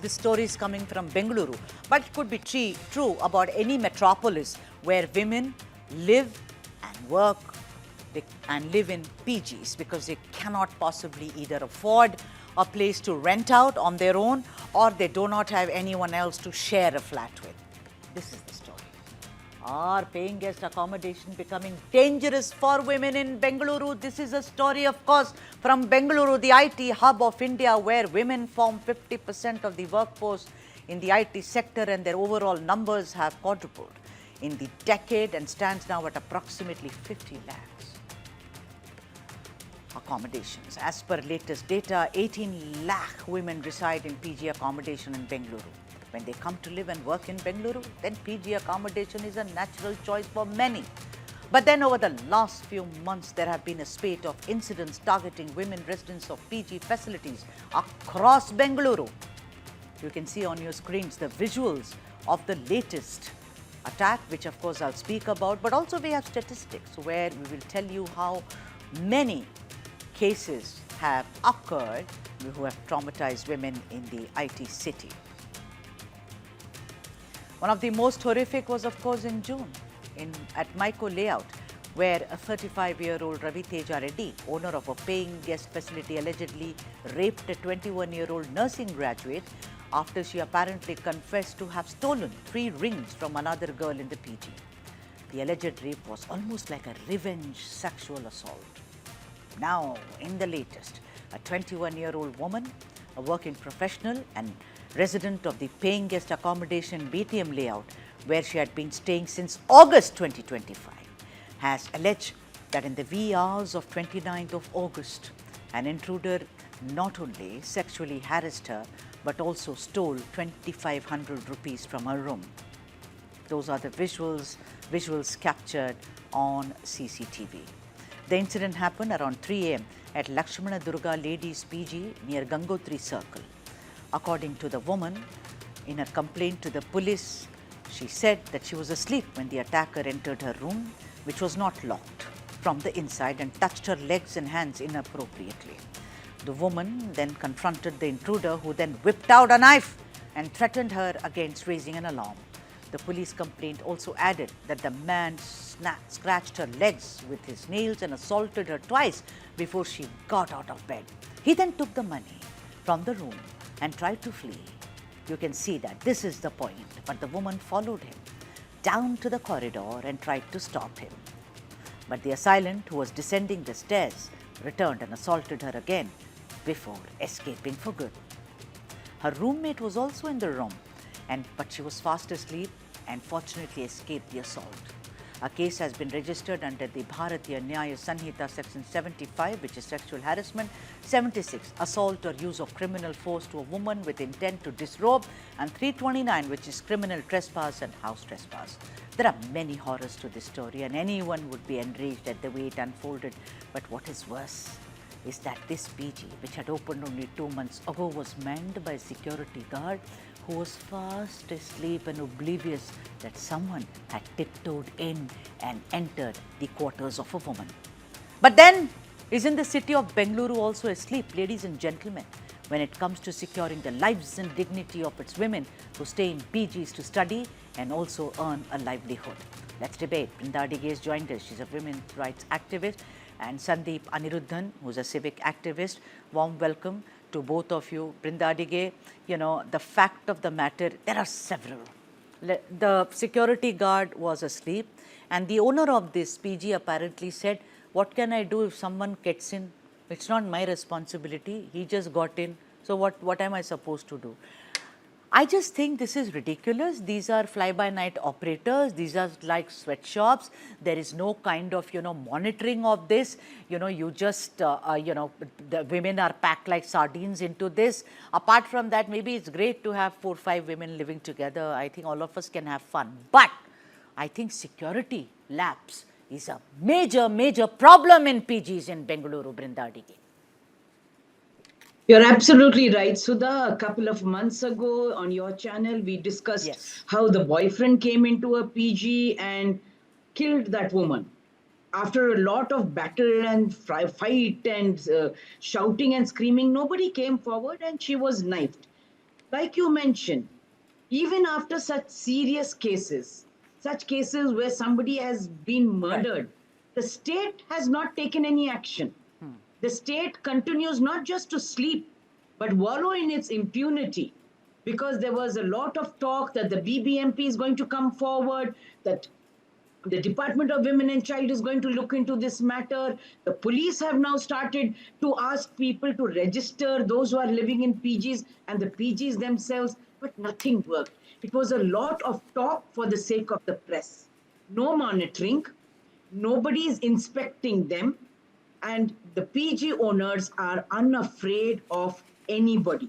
this story is coming from Bengaluru, but it could be true about any metropolis where women live and work and live in PGs because they cannot possibly either afford a place to rent out on their own or they do not have anyone else to share a flat with. This is the story. Are paying guest accommodation becoming dangerous for women in Bengaluru? This is a story, of course, from Bengaluru, the IT hub of India, where women form 50% of the workforce in the IT sector and their overall numbers have quadrupled in the decade and stands now at approximately 50 lakhs. Accommodations. As per latest data, 18 lakh women reside in PG accommodation in Bengaluru. When they come to live and work in Bengaluru, then PG accommodation is a natural choice for many. But then over the last few months, there have been a spate of incidents targeting women residents of PG facilities across Bengaluru. You can see on your screens the visuals of the latest attack, which of course I'll speak about, but also we have statistics where we will tell you how many cases have occurred who have traumatized women in the IT city. One of the most horrific was, of course, in June at BTM Layout, where a 35-year-old Ravi Teja Reddy, owner of a paying guest facility, allegedly raped a 21-year-old nursing graduate after she apparently confessed to have stolen 3 rings from another girl in the PG. The alleged rape was almost like a revenge sexual assault. Now, in the latest, a 21-year-old woman, a working professional and resident of the paying guest accommodation BTM Layout, where she had been staying since August 2025, has alleged that in the wee hours of 29th of August, an intruder not only sexually harassed her, but also stole 2,500 rupees from her room. Those are the visuals captured on CCTV. The incident happened around 3 a.m. at Lakshmana Durga Ladies PG near Gangotri Circle. According to the woman, in a complaint to the police, she said that she was asleep when the attacker entered her room, which was not locked from the inside, and touched her legs and hands inappropriately. The woman then confronted the intruder, who then whipped out a knife and threatened her against raising an alarm. The police complaint also added that the man scratched her legs with his nails and assaulted her twice before she got out of bed. He then took the money from the room and tried to flee. You can see that this is the point, but the woman followed him down to the corridor and tried to stop him. But the assailant, who was descending the stairs, returned and assaulted her again before escaping for good. Her roommate was also in the room, but she was fast asleep and fortunately escaped the assault. A case has been registered under the Bharatiya Nyaya Sanhita section 75, which is sexual harassment, 76, assault or use of criminal force to a woman with intent to disrobe, and 329, which is criminal trespass and house trespass. There are many horrors to this story, and anyone would be enraged at the way it unfolded. But what is worse is that this PG, which had opened only 2 months ago, was manned by a security guard who was fast asleep and oblivious that someone had tiptoed in and entered the quarters of a woman. But then, isn't the city of Bengaluru also asleep, ladies and gentlemen, when it comes to securing the lives and dignity of its women who stay in PGs to study and also earn a livelihood? Let's debate. Brinda Adige has joined us. She's a women's rights activist, and Sandeep Aniruddhan, who's a civic activist. Warm welcome to both of you. Brinda Adige, you know, the fact of the matter, there are several. The security guard was asleep, and the owner of this PG apparently said, "What can I do if someone gets in? It's not my responsibility. He just got in. So what am I supposed to do?" I just think this is ridiculous. These are fly-by-night operators. These are like sweatshops. There is no kind of, monitoring of this. You just, the women are packed like sardines into this. Apart from that, maybe it's great to have 4 or 5 women living together. I think all of us can have fun. But I think security lapse is a major, major problem in PGs in Bengaluru, Brinda Adige. You're absolutely right, Sudha. A couple of months ago on your channel, we discussed how the boyfriend came into a PG and killed that woman. After a lot of battle and fight and shouting and screaming, nobody came forward and she was knifed. like you mentioned, even after such serious cases, such cases where somebody has been murdered, the state has not taken any action. The state continues not just to sleep, but wallow in its impunity, because there was a lot of talk that the BBMP is going to come forward, that the Department of Women and Child is going to look into this matter. The police have now started to ask people to register those who are living in PGs and the PGs themselves, but nothing worked. It was a lot of talk for the sake of the press. No monitoring, nobody is inspecting them, and the PG owners are unafraid of anybody.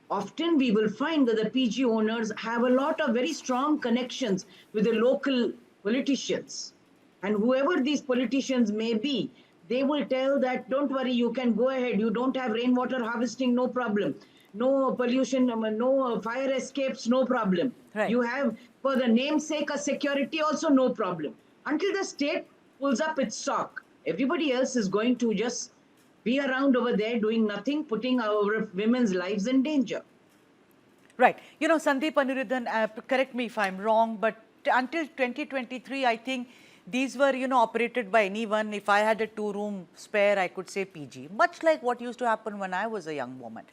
Often we will find that the PG owners have a lot of very strong connections with the local politicians. And whoever these politicians may be, they will tell that, don't worry, you can go ahead. You don't have rainwater harvesting, no problem. No pollution, no fire escapes, no problem. Right. You have, for the namesake, a security, also no problem. Until the state pulls up its sock, everybody else is going to just be around over there doing nothing, putting our women's lives in danger. Right. You know, Sandeep Aniruddhan, correct me if I'm wrong, but until 2023, I think these were, you know, operated by anyone. If I had a 2-room spare, I could say PG, much like what used to happen when I was a young woman.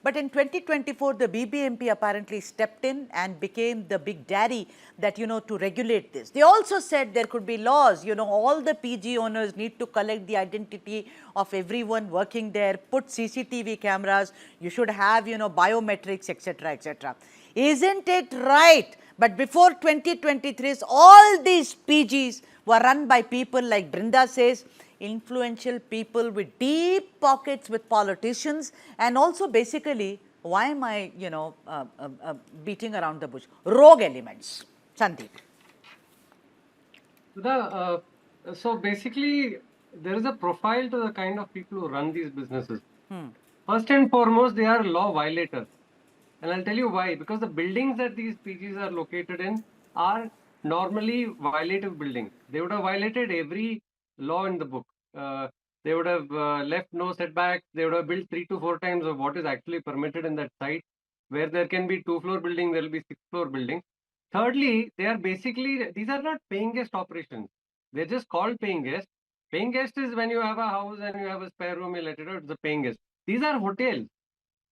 But in 2024, the BBMP apparently stepped in and became the big daddy that, you know, to regulate this. They also said there could be laws, you know, all the PG owners need to collect the identity of everyone working there, put CCTV cameras, you should have, you know, biometrics, etc., etc. Isn't it right? But before 2023, all these PGs were run by people like Brinda says, influential people with deep pockets with politicians, and also basically, why am I, you know, beating around the bush? Rogue elements. Sandeep. So basically, there is a profile to the kind of people who run these businesses. First and foremost, they are law violators. And I'll tell you why. Because the buildings that these PGs are located in are normally violative buildings. They would have violated every law in the book. They would have left no setbacks. They would have built 3 to 4 times of what is actually permitted in that site. Where there can be 2-floor building, there will be 6-floor building. Thirdly, they are basically, these are not paying guest operations. They're just called paying guest. Paying guest is when you have a house and you have a spare room, you let it out, it's a paying guest. These are hotels.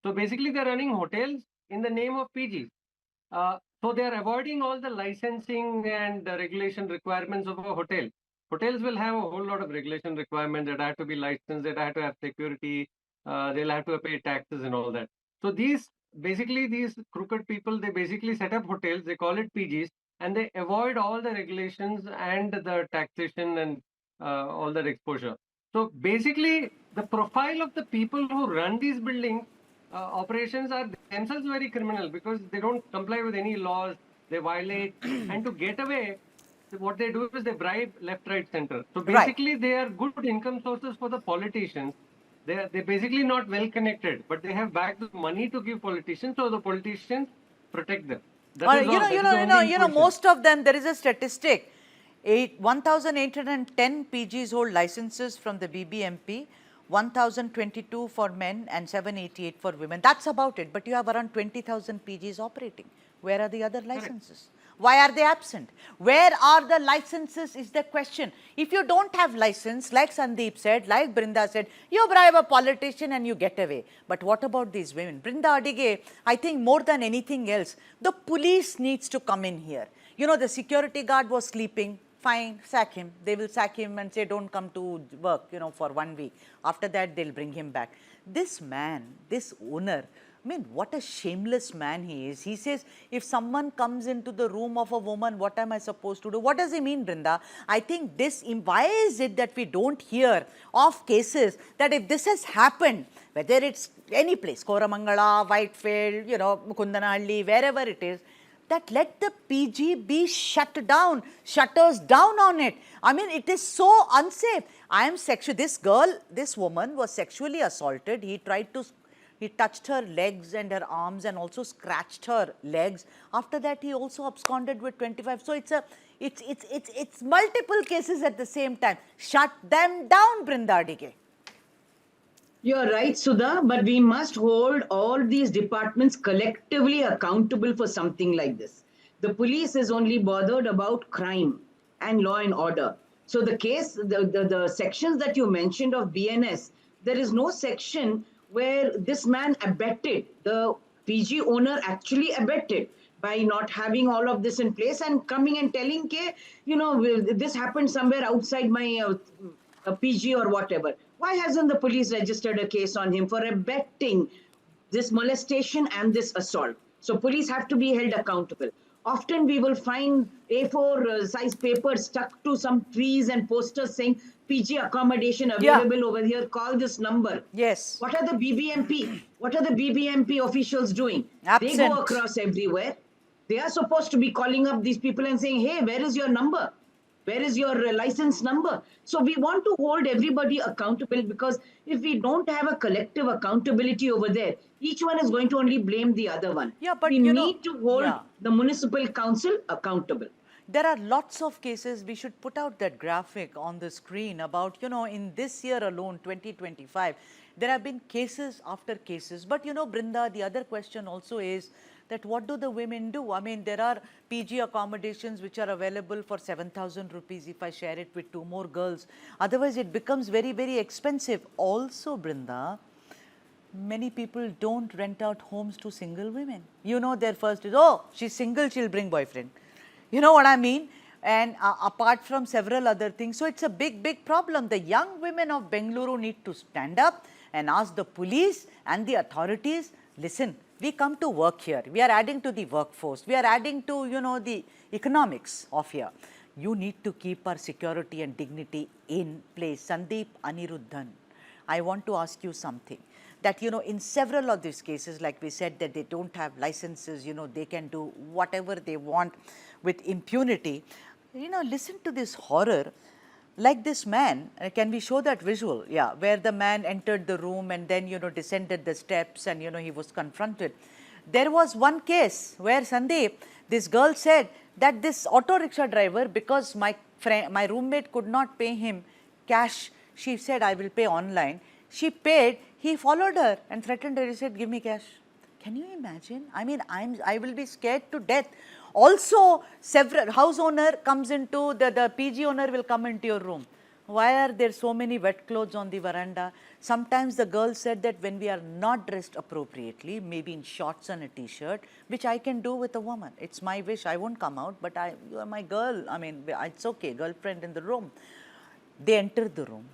So basically, they're running hotels in the name of PGs. So they are avoiding all the licensing and regulation requirements of a hotel. Hotels will have a whole lot of regulation requirements that have to be licensed, that have to have security, they'll have to pay taxes and all that. So these crooked people, they basically set up hotels, they call it PGs, and they avoid all the regulations and the taxation and all that exposure. So basically, the profile of the people who run these buildings operations are themselves very criminal because they don't comply with any laws, they violate, and to get away, what they do is they bribe left, right, center. So basically, they are good income sources for the politicians. They're basically not well connected, but they have back the money to give politicians, so the politicians protect them. Most of them, there is a statistic. 1,810 PGs hold licenses from the BBMP, 1,022 for men and 788 for women. That's about it. But you have around 20,000 PGs operating. Where are the other licenses? Why are they absent? Where are the licenses is the question. If you don't have license, like Sandeep said, like Brinda said, you bribe a politician and you get away. But what about these women? Brinda Adige, I think more than anything else, the police needs to come in here. You know, the security guard was sleeping. Fine, sack him. They will sack him and say, don't come to work, you know, for 1 week. After that, they'll bring him back. This man, this owner, I mean, what a shameless man he is. He says, if someone comes into the room of a woman, what am I supposed to do? What does he mean, Brinda? I think this, why is it that we don't hear of cases that if this has happened, whether it's any place, Koramangala, Whitefield, you know, Mukundanahalli, wherever it is, that let the PG be shut down, shutters down on it. I mean, it is so unsafe. This woman was sexually assaulted. He touched her legs and her arms and also scratched her legs. After that, he also absconded with 25. So it's multiple cases at the same time. Shut them down, Brinda Adige. You're right, Sudha, but we must hold all these departments collectively accountable for something like this. The police is only bothered about crime and law and order. So the sections that you mentioned of BNS, there is no section where this man abetted, the PG owner actually abetted by not having all of this in place and coming and telling, okay, this happened somewhere outside my PG or whatever. Why hasn't the police registered a case on him for abetting this molestation and this assault? So police have to be held accountable. Often we will find A4 size papers stuck to some trees and posters saying PG accommodation Yeah. available over here. Call this number. Yes. What are the BBMP? What are the BBMP officials doing? They go Absent. across everywhere. They are supposed to be calling up these people and saying, hey, where is your number? Where is your license number? So we want to hold everybody accountable, because if we don't have a collective accountability over there, each one is going to only blame the other one. Yeah, but we need to hold yeah, the municipal council accountable. there are lots of cases. We should put out that graphic on the screen about, in this year alone, 2025, there have been cases after cases. But, Brinda, the other question also is that what do the women do? I mean, there are PG accommodations which are available for 7,000 rupees if I share it with two more girls. Otherwise, it becomes very, very expensive. Also, Brinda, many people don't rent out homes to single women. Their first is, oh, she's single, she'll bring boyfriend. You know what I mean? And apart from several other things. So it's a big, big problem. The young women of Bengaluru need to stand up and ask the police and the authorities, listen, we come to work here. We are adding to the workforce. We are adding to, the economics of here. You need to keep our security and dignity in place. Sandeep Aniruddhan, I want to ask you something. That, in several of these cases, like we said, that they don't have licenses, they can do whatever they want with impunity. Listen to this horror. Like this man, can we show that visual? Yeah, where the man entered the room and then, descended the steps and, he was confronted. There was one case where, Sandeep, this girl said that this auto rickshaw driver, because my roommate could not pay him cash, she said, I will pay online. She paid, he followed her and threatened her. He said, give me cash. Can you imagine? I mean, I will be scared to death. Also, several house owner comes into, the PG owner will come into your room. Why are there so many wet clothes on the veranda? Sometimes the girl said that when we are not dressed appropriately, maybe in shorts and a t-shirt, which I can do with a woman. It's my wish. I won't come out, but you are my girl. I mean, it's okay, girlfriend in the room. They enter the room.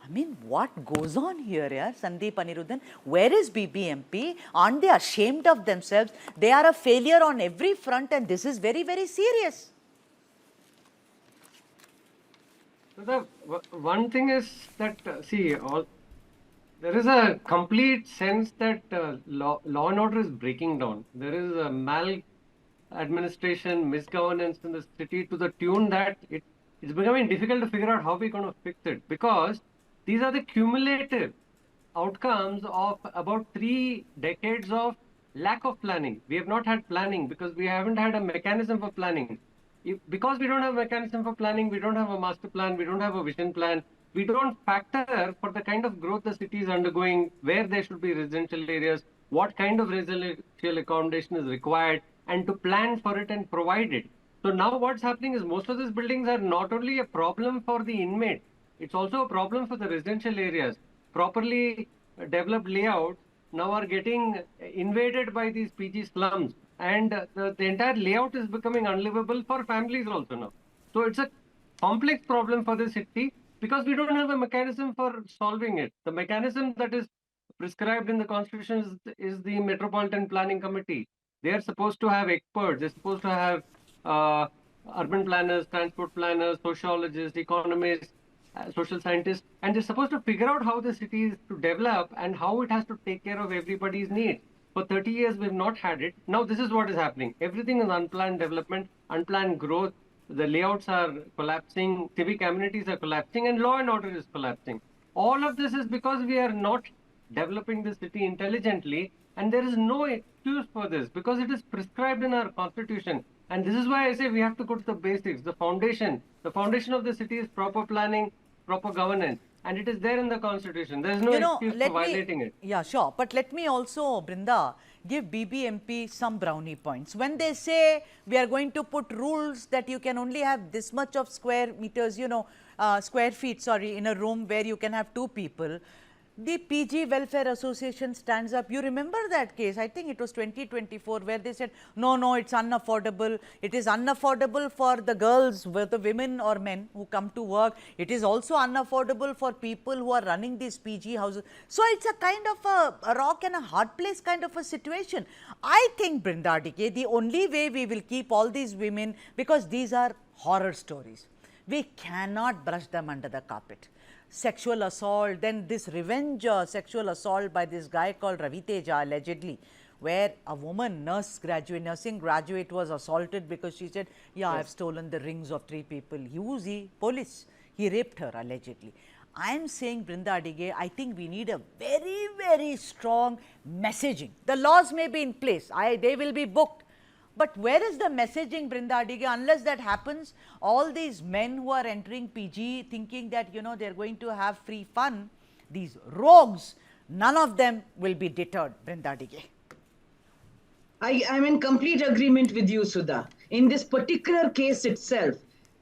I mean, what goes on here, yeah, Sandeep Aniruddhan? Where is BBMP? Aren't they ashamed of themselves? They are a failure on every front, and this is very, very serious. So the one thing is that, there is a complete sense that law and order is breaking down. There is a maladministration, misgovernance in the city to the tune that it's becoming difficult to figure out how we're going to fix it, because these are the cumulative outcomes of about 3 decades of lack of planning. We have not had planning because we haven't had a mechanism for planning. Because we don't have a mechanism for planning, we don't have a master plan, we don't have a vision plan, we don't factor for the kind of growth the city is undergoing, where there should be residential areas, what kind of residential accommodation is required, and to plan for it and provide it. So now what's happening is most of these buildings are not only a problem for the inmate, it's also a problem for the residential areas. Properly developed layouts now are getting invaded by these PG slums, and the entire layout is becoming unlivable for families also now. So it's a complex problem for the city because we don't have a mechanism for solving it. The mechanism that is prescribed in the constitution is the Metropolitan Planning Committee. They are supposed to have experts. They're supposed to have urban planners, transport planners, sociologists, economists, social scientists, and they're supposed to figure out how the city is to develop and how it has to take care of everybody's needs. For 30 years, we've not had it. Now, this is what is happening. Everything is unplanned development, unplanned growth. The layouts are collapsing, civic amenities are collapsing, and law and order is collapsing. All of this is because we are not developing the city intelligently, and there is no excuse for this because it is prescribed in our constitution. And this is why I say we have to go to the basics, the foundation. The foundation of the city is proper planning, proper governance. and it is there in the constitution. There is no excuse for violating it. Yeah, sure. But let me also, Brinda, give BBMP some brownie points. When they say we are going to put rules that you can only have this much of square meters, square feet, sorry, in a room where you can have 2 people, the PG Welfare Association stands up. You remember that case? I think it was 2024 where they said, no, it's unaffordable. It is unaffordable for the girls, whether women or men who come to work. It is also unaffordable for people who are running these PG houses. So it's a kind of a rock and a hard place kind of a situation. I think, Brinda Dike, the only way we will keep all these women, because these are horror stories, we cannot brush them under the carpet. Sexual assault, then this revenge sexual assault by this guy called Ravi Teja allegedly, where a woman, nursing graduate was assaulted because she said, yeah, yes, I've stolen the rings of 3 people. He police, he raped her allegedly. I am saying, Brinda Adige, I think we need a very, very strong messaging. The laws may be in place, they will be booked. But where is the messaging, Brinda Adige? Unless that happens, all these men who are entering PG thinking that, they're going to have free fun, these rogues, none of them will be deterred, Brinda Adige. I'm in complete agreement with you, Sudha. In this particular case itself,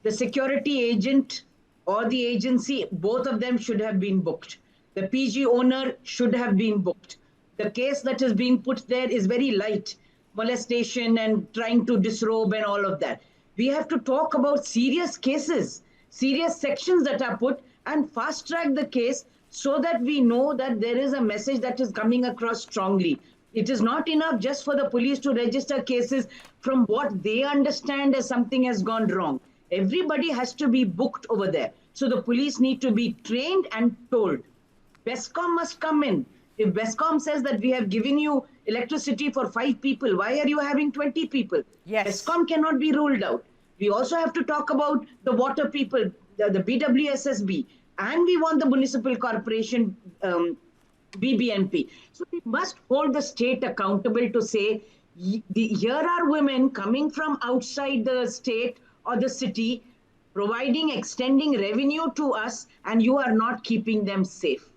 the security agent or the agency, both of them should have been booked. The PG owner should have been booked. The case that is being put there is very light. Molestation and trying to disrobe and all of that. We have to talk about serious cases, serious sections that are put, and fast track the case so that we know that there is a message that is coming across strongly. It is not enough just for the police to register cases from what they understand as something has gone wrong. Everybody has to be booked over there. So the police need to be trained and told. BESCOM must come in. If BESCOM says that we have given you electricity for 5 people, why are you having 20 people? Yes. BESCOM cannot be ruled out. We also have to talk about the water people, the BWSSB, and we want the municipal corporation, BBMP. So we must hold the state accountable to say, here are women coming from outside the state or the city, extending revenue to us, and you are not keeping them safe.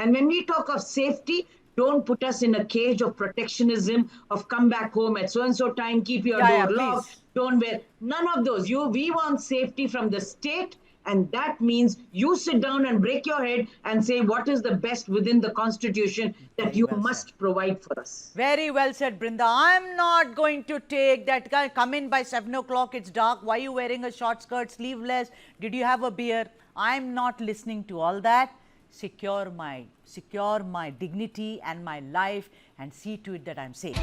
And when we talk of safety, don't put us in a cage of protectionism, of come back home at so-and-so time, keep your door locked, don't wear. None of those. We want safety from the state, and that means you sit down and break your head and say what is the best within the constitution that you must provide for us. Very well said, Brinda. I'm not going to take that guy, come in by 7 o'clock, it's dark, why are you wearing a short skirt, sleeveless, did you have a beer? I'm not listening to all that. Secure my dignity and my life and see to it that I'm safe.